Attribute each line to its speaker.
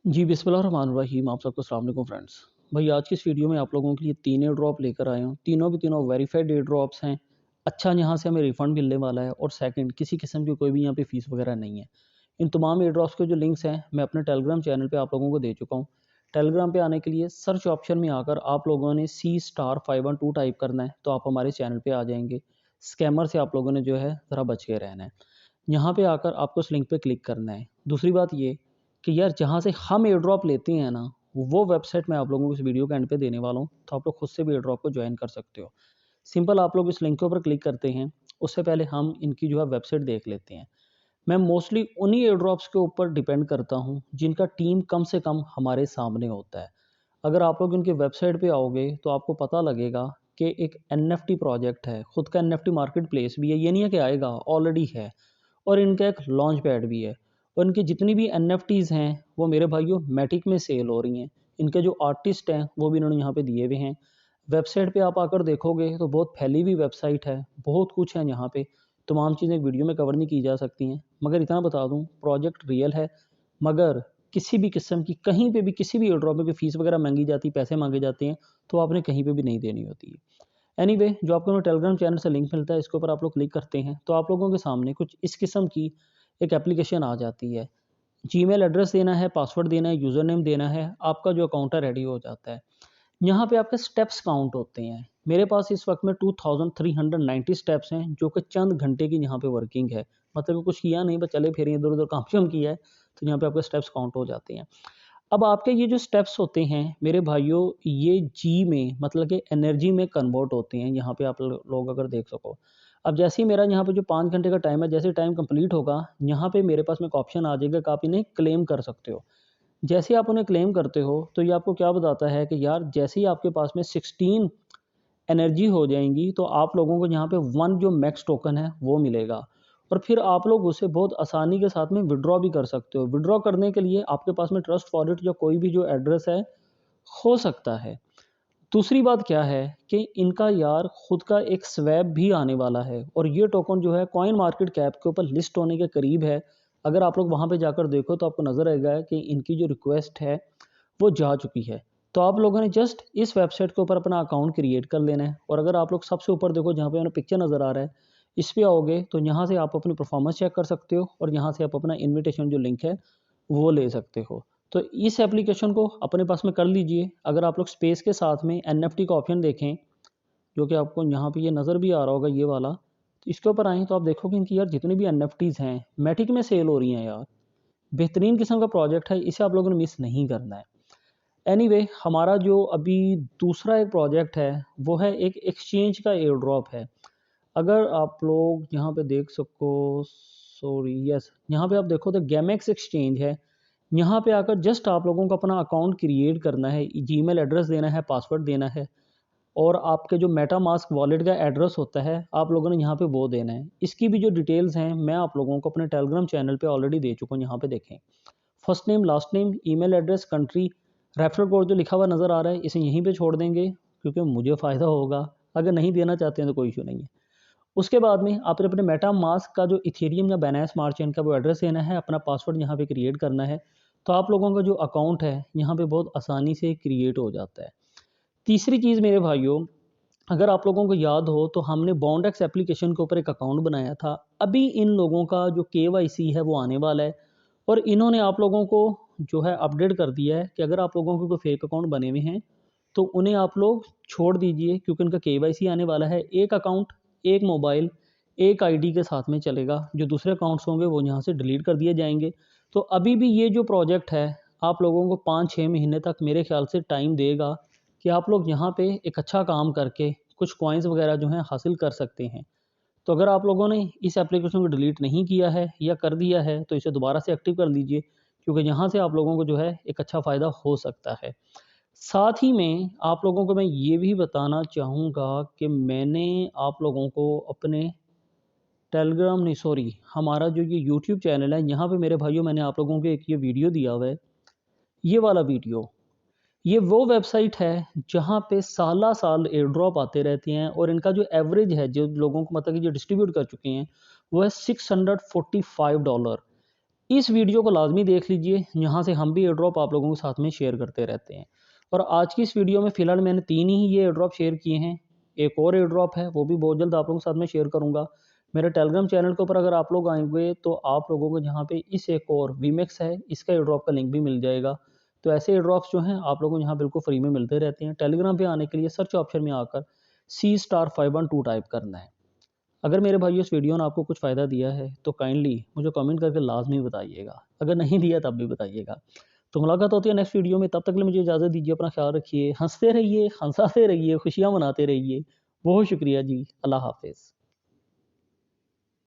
Speaker 1: जी, बिस्मिल्लाहिर्रहमानिर्रहीम। आप सबको अस्सलाम वालेकुम फ्रेंड्स। भाई आज की इस वीडियो में आप लोगों के लिए 3 एयर ड्रॉप लेकर आया हूँ। तीनों के तीनों वेरीफाइड एयर ड्रॉप्स हैं। अच्छा यहाँ से हमें रिफ़ंड मिलने वाला है और सेकंड किसी किस्म की कोई भी यहाँ पे फ़ीस वगैरह नहीं है। इन तमाम एयर ड्रॉप्स के जो लिंक्स हैं मैं अपने टेलीग्राम चैनल पे आप लोगों को दे चुका हूँ। टेलीग्राम पे आने के लिए सर्च ऑप्शन में आकर आप लोगों ने C*512 टाइप करना है तो आप हमारे चैनल पे आ जाएँगे। स्कैमर से आप लोगों ने जो है ज़रा बच के रहना है। यहाँ पे आकर आपको उस लिंक पे क्लिक करना है। दूसरी बात ये कि यार जहाँ से हम एयर ड्रॉप लेते हैं ना, वो वेबसाइट मैं आप लोगों को इस वीडियो के एंड पे देने वाला हूँ, तो आप लोग खुद से भी एयर ड्रॉप को जॉइन कर सकते हो। सिंपल आप लोग इस लिंक के ऊपर क्लिक करते हैं, उससे पहले हम इनकी जो है वेबसाइट देख लेते हैं। मैं मोस्टली उन्हीं एयर ड्रॉप्स के ऊपर डिपेंड करता हूँ, जिनका टीम कम से कम हमारे सामने होता है। अगर आप लोग इनकी वेबसाइट पे आओगे, तो आपको पता लगेगा कि एक एनएफटी प्रोजेक्ट है, खुद का एनएफटी मार्केट प्लेस भी है, ये नहीं है कि आएगा, ऑलरेडी है। और इनका एक लॉन्च पैड भी है और इनकी जितनी भी एनएफटीज़ हैं वो मेरे भाइयों मैटिक में सेल हो रही हैं। इनके जो आर्टिस्ट हैं वो भी इन्होंने यहाँ पे दिए हुए हैं। वेबसाइट पे आप आकर देखोगे तो बहुत फैली हुई वेबसाइट है, बहुत कुछ है यहाँ पे। तमाम चीज़ें एक वीडियो में कवर नहीं की जा सकती हैं, मगर इतना बता दूँ प्रोजेक्ट रियल है। मगर किसी भी किस्म की कहीं पे भी किसी भी एयर ड्रॉप में कोई फ़ीस वगैरह मांगी जाती, पैसे मांगे जाते हैं, तो आपने कहीं पे भी नहीं देनी होती है। एनीवे जो आपको टेलीग्राम चैनल से लिंक मिलता है इसके ऊपर आप लोग क्लिक करते हैं तो आप लोगों के सामने कुछ इस किस्म की एक एप्लीकेशन आ जाती है। जीमेल एड्रेस देना है, पासवर्ड देना है, यूज़र नेम देना है, आपका जो अकाउंट है रेडी हो जाता है। यहाँ पे आपके स्टेप्स काउंट होते हैं। मेरे पास इस वक्त में 2390 स्टेप्स हैं जो कि चंद घंटे की यहाँ पे वर्किंग है। मतलब कि कुछ किया नहीं, बस चले फिरे इधर उधर काम शाम किया है, तो यहाँ पे आपके स्टेप्स काउंट हो जाते हैं। अब आपके ये जो स्टेप्स होते हैं मेरे भाइयों, ये जी में मतलब कि एनर्जी में कन्वर्ट होते हैं। यहाँ पे आप लोग अगर देख सको, अब जैसे ही मेरा यहाँ पे जो 5 घंटे का टाइम है, जैसे टाइम कंप्लीट होगा, यहाँ पे मेरे पास में एक ऑप्शन आ जाएगा कि आप इन्हें क्लेम कर सकते हो। जैसे ही आप उन्हें क्लेम करते हो तो ये आपको क्या बताता है कि यार जैसे ही आपके पास में 16 एनर्जी हो जाएँगी, तो आप लोगों को यहाँ पे 1 जो मैक्स टोकन है वो मिलेगा और फिर आप लोग उसे बहुत आसानी के साथ में विथड्रॉ भी कर सकते हो। विथड्रॉ करने के लिए आपके पास में ट्रस्ट वॉलेट या कोई भी जो एड्रेस है, हो सकता है। दूसरी बात क्या है कि इनका यार खुद का एक स्वैप भी आने वाला है और ये टोकन जो है कॉइन मार्केट कैप के ऊपर लिस्ट होने के करीब है। अगर आप लोग वहाँ पे जाकर देखो तो आपको नज़र आएगा कि इनकी जो रिक्वेस्ट है वो जा चुकी है। तो आप लोगों ने जस्ट इस वेबसाइट के ऊपर अपना अकाउंट क्रिएट कर लेना है और अगर आप लोग सबसे ऊपर देखो जहाँ पे हमें पिक्चर नज़र आ रहा है, इस पे आओगे तो यहाँ से आप अपनी परफॉर्मेंस चेक कर सकते हो और यहाँ से आप अपना इनविटेशन जो लिंक है वो ले सकते हो। तो इस एप्लीकेशन को अपने पास में कर लीजिए। अगर आप लोग स्पेस के साथ में एनएफटी का ऑप्शन देखें, जो कि आपको यहाँ पे ये नज़र भी आ रहा होगा ये वाला, तो इसके ऊपर आएँ तो आप देखोगे इनकी यार जितनी भी एनएफटीज़ हैं, मैटिक में सेल हो रही हैं यार। बेहतरीन किस्म का प्रोजेक्ट है, इसे आप लोगों ने मिस नहीं करना है। एनीवे हमारा जो अभी दूसरा एक प्रोजेक्ट है, वो है एक एक्सचेंज का एयर ड्रॉप है। अगर आप लोग यहाँ पे देख सको, सॉरी यस, यहाँ पे आप देखो तो गेमेक्स एक्सचेंज है। यहाँ पे आकर जस्ट आप लोगों को अपना अकाउंट क्रिएट करना है, जीमेल एड्रेस देना है, पासवर्ड देना है और आपके जो मेटामास्क वॉलेट का एड्रेस होता है, आप लोगों ने यहाँ पे वो देना है। इसकी भी जो डिटेल्स हैं, मैं आप लोगों को अपने टेलीग्राम चैनल पे ऑलरेडी दे चुका हूँ, यहाँ पे देखें। First name, last name, email address, country, referral code जो लिखा हुआ नज़र आ रहा है, इसे यहीं पे छोड़ देंगे क्योंकि मुझे फ़ायदा होगा। अगर नहीं देना चाहते हैं तो कोई इशू नहीं है। उसके बाद में आपने अपने मेटामास्क का जो इथेरियम या बाइनेंस स्मार्ट चेन का वो एड्रेस देना है, अपना पासवर्ड यहाँ पे क्रिएट करना है। तो आप लोगों का जो अकाउंट है यहाँ पे बहुत आसानी से क्रिएट हो जाता है। तीसरी चीज़ मेरे भाइयों, अगर आप लोगों को याद हो तो हमने बॉन्डेक्स एप्लीकेशन के ऊपर एक अकाउंट बनाया था। अभी इन लोगों का जो केवाईसी है वो आने वाला है और इन्होंने आप लोगों को जो है अपडेट कर दिया है कि अगर आप लोगों के कोई फेक अकाउंट बने हुए हैं तो उन्हें आप लोग छोड़ दीजिए क्योंकि उनका केवाईसी आने वाला है। एक अकाउंट, एक मोबाइल, एक आईडी के साथ में चलेगा। जो दूसरे अकाउंट्स होंगे वो यहाँ से डिलीट कर दिए जाएंगे। तो अभी भी ये जो प्रोजेक्ट है आप लोगों को 5-6 महीने तक मेरे ख्याल से टाइम देगा कि आप लोग यहाँ पे एक अच्छा काम करके कुछ कॉइन्स वगैरह जो हैं हासिल कर सकते हैं। तो अगर आप लोगों ने इस एप्लीकेशन को डिलीट नहीं किया है या कर दिया है तो इसे दोबारा से एक्टिव कर लीजिए क्योंकि यहाँ से आप लोगों को जो है एक अच्छा फ़ायदा हो सकता है। साथ ही में आप लोगों को मैं ये भी बताना चाहूँगा कि मैंने आप लोगों को अपने टेलीग्राम नहीं, सॉरी, हमारा जो ये यूट्यूब चैनल है यहाँ पे मेरे भाइयों मैंने आप लोगों को एक ये वीडियो दिया हुआ है। ये वाला वीडियो, ये वो वेबसाइट है जहाँ पे साला साल एयर ड्रॉप आते रहते हैं और इनका जो एवरेज है जो लोगों को मतलब कि जो डिस्ट्रीब्यूट कर चुके हैं वो है $645। इस वीडियो को लाजमी देख लीजिए, यहाँ से हम भी एयर ड्रॉप आप लोगों के साथ में शेयर करते रहते हैं। और आज की इस वीडियो में फ़िलहाल मैंने 3 ही ये एयर ड्रॉप शेयर किए हैं। एक और एयर ड्रॉप है, वो भी बहुत जल्द आप लोगों के साथ में शेयर करूँगा। मेरे टेलीग्राम चैनल के ऊपर अगर आप लोग आएँगे तो आप लोगों को यहाँ पे इस एक और वीमेक्स है, इसका एयर ड्रॉप का लिंक भी मिल जाएगा। तो ऐसे एयर ड्रॉप्स जो हैं आप लोगों को यहाँ बिल्कुल फ्री में मिलते रहते हैं। टेलीग्राम पे आने के लिए सर्च ऑप्शन में आकर C*512 टाइप करना है। अगर मेरे भाइयों इस वीडियो ने आपको कुछ फ़ायदा दिया है तो काइंडली मुझे कमेंट करके लाजमी बताइएगा, अगर नहीं दिया तब भी बताइएगा। तो मुलाकात होती है नेक्स्ट वीडियो में, तब तक के लिए मुझे इजाज़त दीजिए। अपना ख्याल रखिए, हंसते रहिए, हंसाते रहिए, खुशियाँ मनाते रहिए। बहुत शुक्रिया जी, अल्लाह हाफ़िज़।